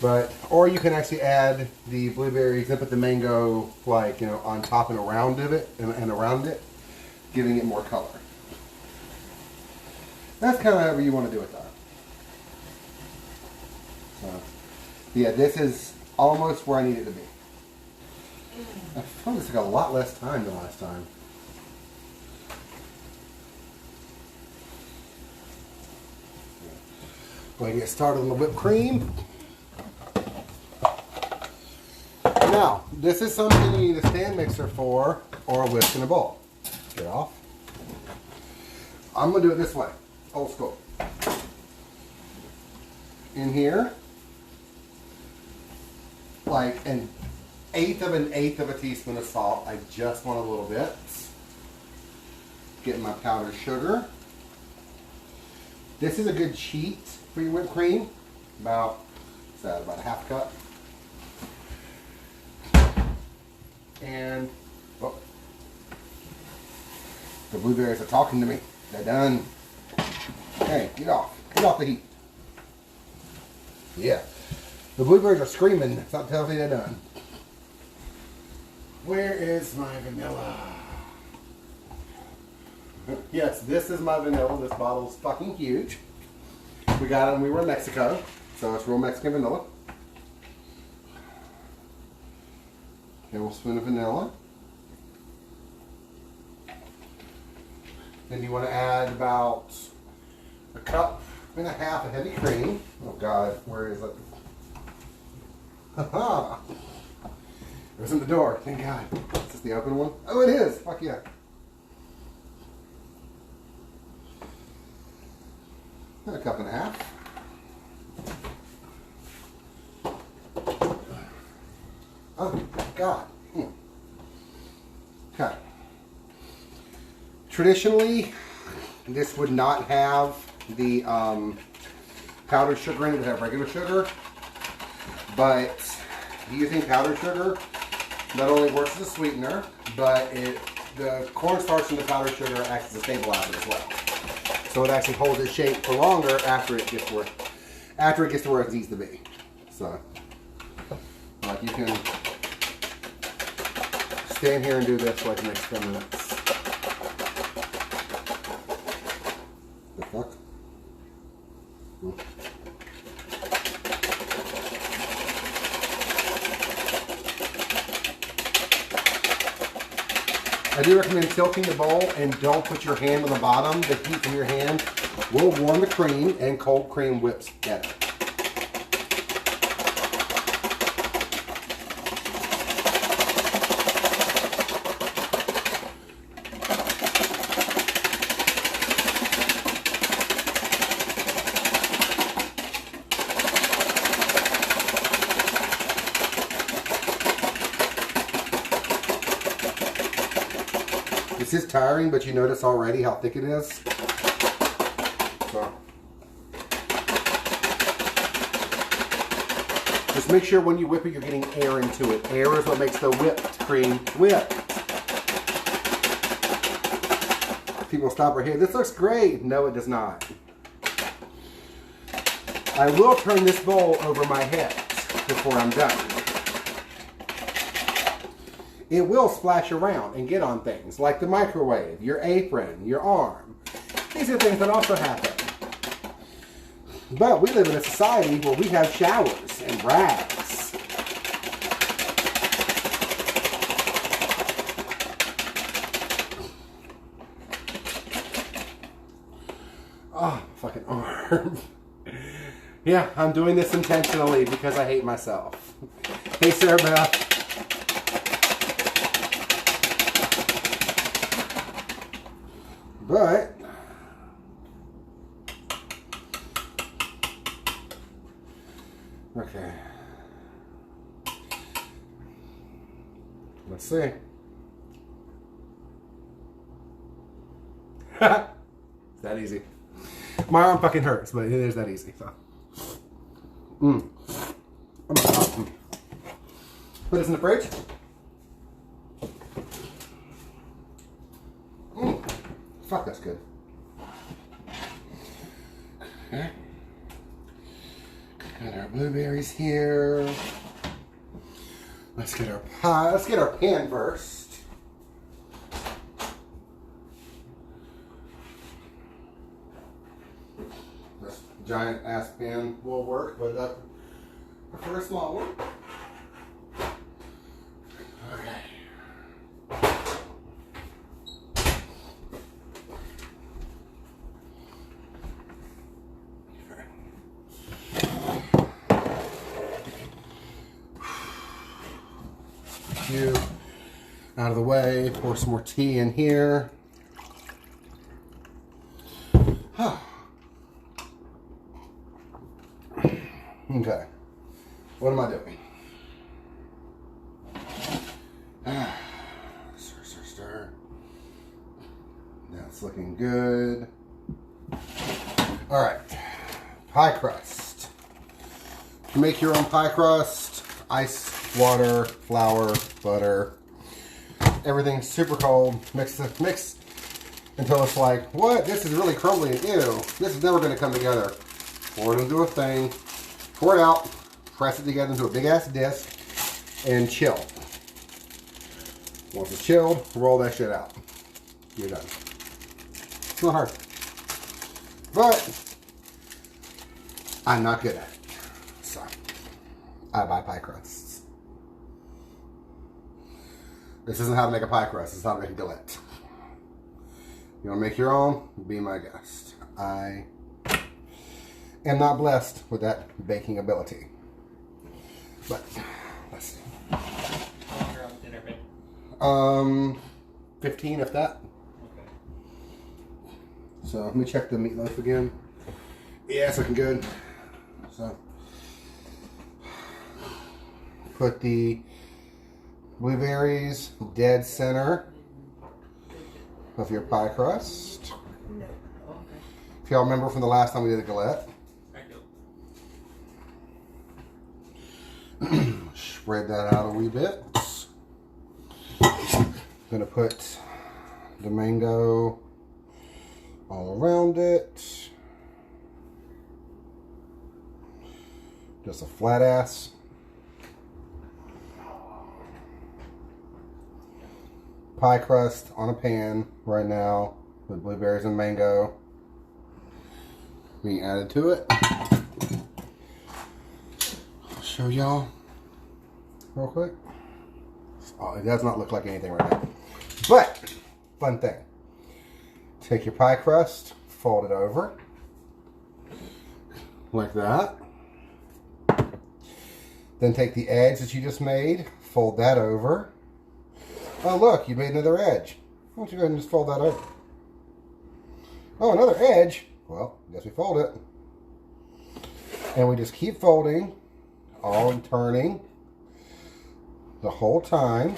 But, or you can actually add the blueberries and put the mango like, you know, on top and around of it and around it, giving it more color. That's kind of however you want to do it though. So, yeah, this is almost where I need it to be. I found this took a lot less time than last time. Go ahead and get started on the whipped cream. Now, this is something you need a stand mixer for or a whisk in a bowl. Get off. I'm going to do it this way. Old school. In here, like an eighth of a teaspoon of salt. I just want a little bit. Get my powdered sugar. This is a good cheat for your whipped cream. About a half cup. And oh, the blueberries are talking to me. They're done. Hey, get off. Get off the heat. Yeah. The blueberries are screaming. It's not telling me they're done. Where is my vanilla? Yes, this is my vanilla. This bottle's fucking huge. We got it when we were in Mexico. So it's real Mexican vanilla. Tablespoon of vanilla. Then you want to add about a cup and a half of heavy cream. Oh God, where is it? Haha! It was in the door, thank God. Is this the open one? Oh, it is! Fuck yeah. And a cup and a half. Oh, God. Okay. Traditionally, this would not have the powdered sugar in it. It would have regular sugar. But using powdered sugar not only works as a sweetener, but the cornstarch and the powdered sugar acts as a stabilizer as well. So it actually holds its shape for longer after it gets to where it needs to be. So, like you can stand here and do this for like the next 10 minutes. The fuck? I do recommend tilting the bowl and don't put your hand on the bottom. The heat from your hand will warm the cream, and cold cream whips better. This is tiring, but you notice already how thick it is. So, just make sure when you whip it, you're getting air into it. Air is what makes the whipped cream whip. People stop right here. This looks great. No, it does not. I will turn this bowl over my head before I'm done. It will splash around and get on things like the microwave, your apron, your arm. These are things that also happen. But we live in a society where we have showers and rags. Oh, fucking arm. Yeah, I'm doing this intentionally because I hate myself. Hey, Sarah Beth. But okay, let's see. It's that easy. My arm fucking hurts, but it is that easy. So. Put this in the fridge. Fuck, that's good. Okay. Got our blueberries here. Let's get our pie. Let's get our pan first. This giant ass pan will work, but I prefer a small one. Okay. You out of the way, pour some more tea in here. Okay, what am I doing? Stir, stir, stir. That's looking good. All right, pie crust. To make your own pie crust, ice, water, flour, butter, everything super cold. Mix until it's like, what? This is really crumbly and ew. This is never going to come together. Pour it into a thing, pour it out, press it together into a big ass disc, and chill. Once it's chilled, roll that shit out. You're done. It's not hard. But I'm not good at it. So I buy pie crusts. This isn't how to make a pie crust. This is how to make a galette. You want to make your own? Be my guest. I am not blessed with that baking ability. But let's see. 15 if that. Okay. So let me check the meatloaf again. Yeah, it's looking good. So put the blueberries dead center of your pie crust. If y'all remember from the last time we did a galette. Spread that out a wee bit. Gonna put the mango all around it. Just a flat ass. Pie crust on a pan right now with blueberries and mango being added to it. I'll show y'all real quick. Oh, it does not look like anything right now. But fun thing. Take your pie crust, fold it over. Like that. Then take the edge that you just made, fold that over. Oh look, you made another edge. Why don't you go ahead and just fold that over? Oh, another edge. Well, I guess we fold it. And we just keep folding, all and turning the whole time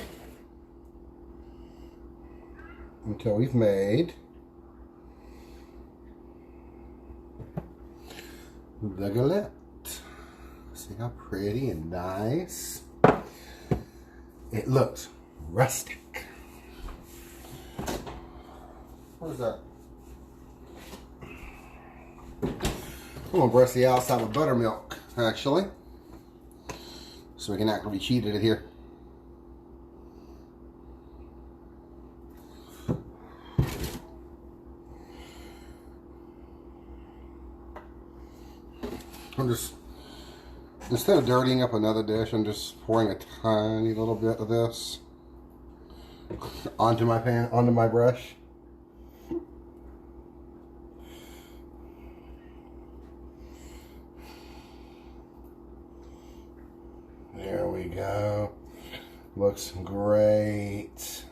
until we've made the galette. See how pretty and nice it looks. Rustic. What is that? I'm gonna brush the outside with buttermilk, actually, so we can actually cheat at it here. I'm just, instead of dirtying up another dish, I'm just pouring a tiny little bit of this onto my pan, onto my brush. There we go. Looks great.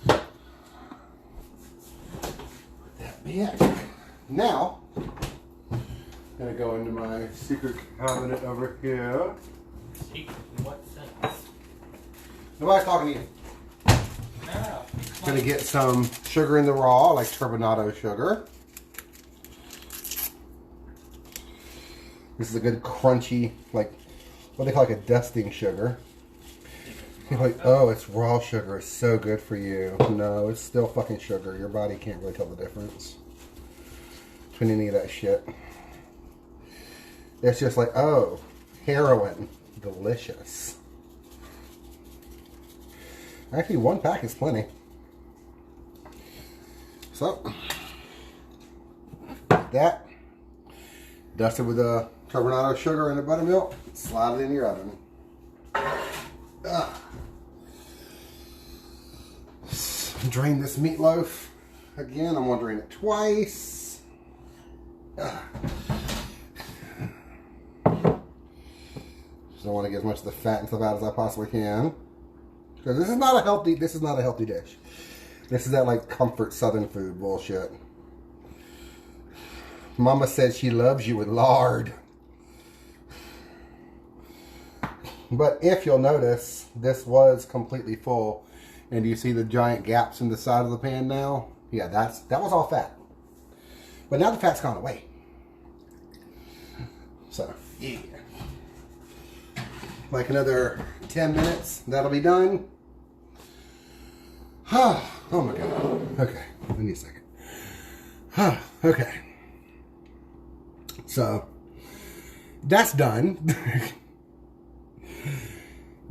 Put that back. Now, I'm gonna go into my secret cabinet over here. Secret in what sense? Nobody's talking to you. No. Gonna get some sugar in the raw, like turbinado sugar. This is a good crunchy, like, what they call like a dusting sugar. You're like, oh, it's raw sugar. It's so good for you. No, it's still fucking sugar. Your body can't really tell the difference between any of that shit. It's just like, oh, heroin. Delicious. Actually, one pack is plenty. So, that. Dust it with a turbinado sugar and a buttermilk. Slide it in your oven. Drain this meatloaf. Again, I'm going to drain it twice. So I want to get as much of the fat and stuff out as I possibly can. Because this is not a healthy dish. This is that like comfort southern food bullshit. Mama said she loves you with lard. But if you'll notice, this was completely full. And do you see the giant gaps in the side of the pan now? Yeah, that was all fat. But now the fat's gone away. So, yeah. Like another 10 minutes, that'll be done. Oh my God. Okay, give me a second. Okay. So, that's done.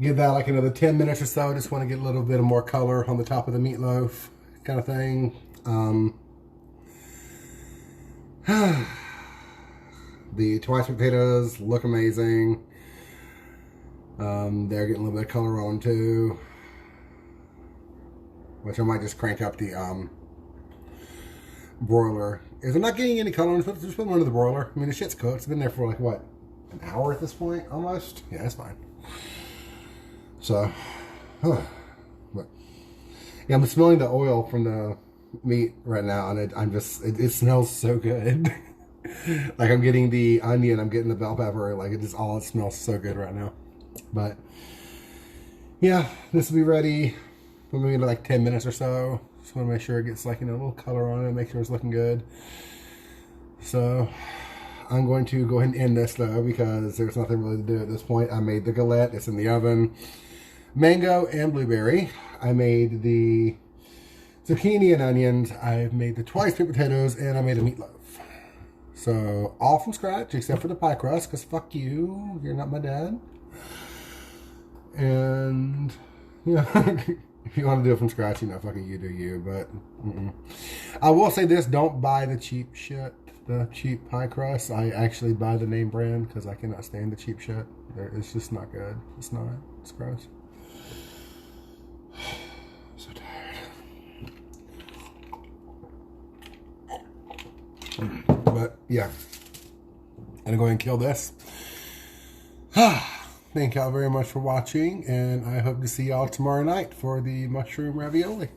Give that like another 10 minutes or so. Just want to get a little bit of more color on the top of the meatloaf kind of thing. The twice potatoes look amazing. They're getting a little bit of color on too. Which I might just crank up the broiler. If they're not getting any color, just put them under the broiler. I mean, the shit's cooked. It's been there for like, what, an hour at this point, almost? Yeah, that's fine. So, but, yeah, I'm smelling the oil from the meat right now, and it smells so good. Like, I'm getting the onion, I'm getting the bell pepper, like, it smells so good right now. But, yeah, this will be ready for maybe like 10 minutes or so. Just want to make sure it gets like, a little color on it, make sure it's looking good. So, I'm going to go ahead and end this though, because there's nothing really to do at this point. I made the galette, it's in the oven. Mango and blueberry. I made the zucchini and onions. I've made the twice baked potatoes, and I made a meatloaf. So, all from scratch, except for the pie crust, because fuck you, you're not my dad. And, yeah, if you want to do it from scratch, fucking you do you, but, I will say this, don't buy the cheap shit, the cheap pie crust. I actually buy the name brand, because I cannot stand the cheap shit. It's just not good. It's not. It's gross. So tired. yeah. I'm gonna go ahead and kill this. Thank y'all very much for watching, and I hope to see y'all tomorrow night for the mushroom ravioli.